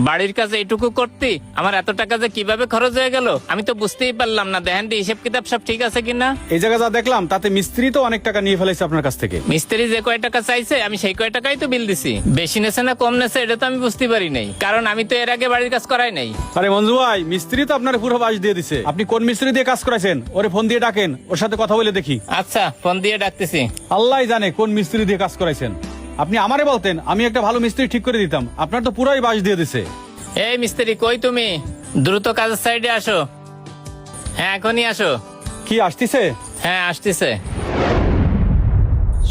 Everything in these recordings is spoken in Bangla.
বাড়ির কাছে এইটুকু করতে আমার এত টাকা যে কিভাবে খরচ হয়ে গেল আমি তো বুঝতেই পারলাম না। দেখেন হিসাব কিতাব সব ঠিক আছে কিনা। এই জায়গা যা দেখলাম তাতে মিস্ত্রি তো অনেক টাকা নিয়ে ফেলেছে আপনার কাছ থেকে। মিস্ত্রি যে কয় টাকা চাইছে আমি সেই কয় টাকাই তো বিল দিছি। বেশি নেছে না কম নেছে এটা তো আমি বুঝতে পারি নাই, কারণ আমি তো এর আগে বাড়ির কাজ করাই নাই। আরে মঞ্জু ভাই, মিস্ত্রি তো আপনার পুরো বাস দিয়ে দিছে। আপনি কোন মিস্ত্রি দিয়ে কাজ করাইছেন ওরে ফোন দিয়ে ডাকেন, ওর সাথে কথা বলে দেখি। আচ্ছা, ফোন দিয়ে ডাকতেছি। আল্লাহ জানে কোন মিস্ত্রি দিয়ে কাজ করাইছেন। আপনি আমারে বলতেন, আমি একটা ভালো মিস্ত্রি ঠিক করে দিতাম। আপনার তো পুরাই বাস দিয়ে দিছে। এই মিস্ত্রি কই তুমি? দ্রুত কাজের সাইডে আসো। হ্যাঁ এখনই আসো। কি আসতিছে? হ্যাঁ আসতেছে।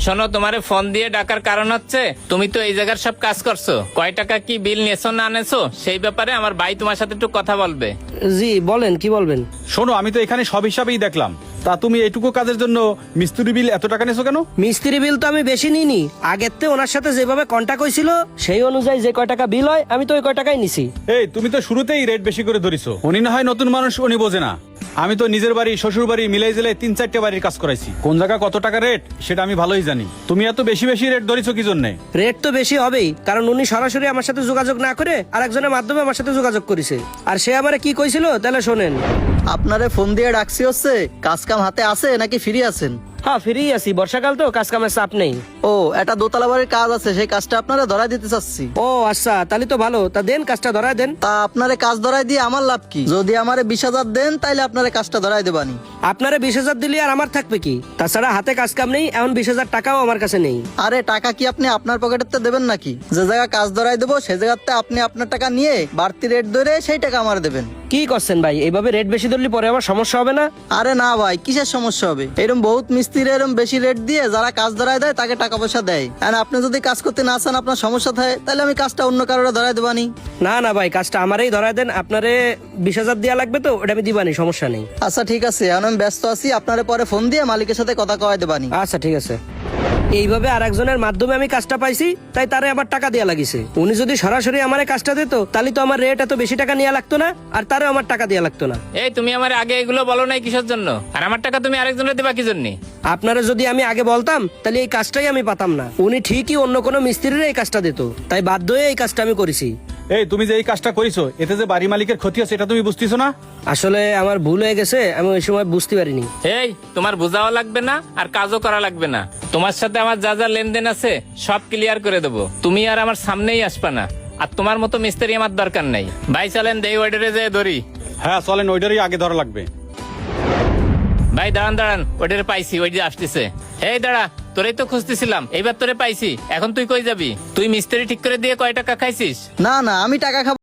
শোনো, তোমারে ফোন দিয়ে ডাকার কারণ হচ্ছে তুমি তো এই জায়গার সব কাজ করছো। কয় টাকা কি বিল নেছো না নেছো সেই ব্যাপারে আমার ভাই তোমার সাথে একটু কথা বলবে। জি বলেন, কি বলবেন? শোনো, আমি তো এখানে সব হিসাবেই দেখলাম। তা তুমি এইটুকু কাজের জন্য মিস্ত্রি বিল এত টাকা নেছো কেন? মিস্ত্রি বিল তো আমি বেশি নিইনি। আগের থেকে ওনার সাথে যেভাবে কন্টাক্ট হয়েছিল সেই অনুযায়ী যে কয় টাকা বিল হয় আমি তো ওই কয় টাকাই নিছি। এই তুমি তো শুরুতেই রেট বেশি করে ধরিছো। উনি না হয় নতুন মানুষ, উনি বোঝে না। আমি তো নিজের বাড়ি শ্বশুর বাড়ি মিলাই জেলে 3-4টে বাড়ির কাজ করাইছি। কোন জায়গা কত টাকা রেট সেটা আমি ভালোই জানি। তুমি এত বেশি বেশি রেট ধরিছো কি জন্য? রেট তো বেশি হবেই, কারণ উনি সরাসরি আমার সাথে যোগাযোগ না করে আরেকজনের মাধ্যমে আমার সাথে যোগাযোগ করেছে। আর সে আমারে কি কইছিল তাহলে শোনেন। আপনারে ফোন দিয়ে ডাকছি হচ্ছে কাজ কাম হাতে আছে নাকি ফ্রি আছেন? হ্যাঁ ফ্রি আছি, বর্ষাকাল তো কাজ কামের চাপ নেই। ও, একটা দোতলা বাড়ির কাজ আছে, সেই কাজটা আপনারা ধরাই দিতে চাচ্ছি। ও আচ্ছা, তাহলে তো ভালো। তা দেন, কাজটা ধরায় দেন। তা আপনারে কাজ ধরাই দিয়ে আমার লাভ কি? যদি আমারে 20,000 দেন তাইলে আপনারে কাজটা ধরাই দেবানি। আপনারা 20,000 দিলে আর আমার থাকবে কি? তাছাড়া হাতে কাজ কাম নেই, এখন 20,000 টাকাও আমার কাছে নেই। আরে টাকা কি আপনি আপনার পকেটেতে দেবেন নাকি? যে জায়গা কাজ ধরাই দেবো সেই জায়গাতে আপনি আপনার টাকা নিয়ে বাড়তি রেট ধরে সেই টাকা আমার দেবেন। কি করছেন ভাই? এইভাবে রেট বেশি ধরলে পরে আবার সমস্যা হবে না? আরে না ভাই, কিসের সমস্যা হবে? এরকম বহুত মিস্ত্রি এরকম বেশি রেট দিয়ে যারা কাজ ধরাই দেয় তাকে টাকা পয়সা দেয়। আর আপনি যদি কাজ করতে না চান, আপনার সমস্যা থাকে, তাহলে আমি কাজটা অন্য কারোর ধরাই দেবানি। না না ভাই, কাজটা আমারই ধরায় দেন। আপনারে 20,000 দেওয়া লাগবে তো, ওটা আমি দিবানি, সমস্যা নেই। আচ্ছা ঠিক আছে, এখন আমি ব্যস্ত আছি, আপনারে পরে ফোন দিয়ে মালিকের সাথে কথা কওয়াই দেবানি। আচ্ছা ঠিক আছে। এইভাবে আর একজনের মাধ্যমে আমি কাজটা পাইছি, তাই তারে আবার টাকা দেওয়া লাগিছে। উনি যদি সরাসরি আমারে কাজটা দিত তাহলে তো আমার রেট এত বেশি টাকা নেওয়া লাগতো না, আর তারও আমার টাকা দেওয়া লাগতো না। এই তুমি আমার আগে এগুলো বলো নাই কিসের জন্য? আর আমার টাকা তুমি আরেকজনের দেবা কি জন্য? আপনারা যদি আমি আগে বলতাম তাহলে এই কাজটাই আমি পাতাম না। উনি ঠিকই অন্য কোনো মিস্ত্রির এই কাজটা দিত, তাই বাধ্য হয়ে এই কাজটা আমি করেছি। এই তুমি যে এই কাজটা করিছো, এতে যে বাড়ি মালিকের ক্ষতি আছে এটা তুমি বুঝতেছো না? আসলে আমার ভুল হয়ে গেছে, আমি ওই সময় বুঝতে পারিনি। এই তোমার বোঝাও লাগবে না আর কাজও করা লাগবে না। তোমার সাথে আমার যা যা লেনদেন আছে সব ক্লিয়ার করে দেবো। তুমি আর আমার সামনেই আসবে না। আর তোমার মতো মিস্ত্রি আমার দরকার নাই। ভাই চলেন দেই ওয়ার্ডারে যে ধরি। হ্যাঁ চলেন, ওইটারই আগে ধরা লাগবে। ভাই দাঁড়ান দাঁড়ান, ওইটারে পাইছি, ওই যে আসতেছে। এই দাঁড়া, তোরেই তো খুঁজতেছিলাম, এইবার তোরে পাইছি। এখন তুই কই যাবি? তুই মিস্ত্রি ঠিক করে দিয়ে কয় টাকা খাইছিস? না না, আমি টাকা খাবো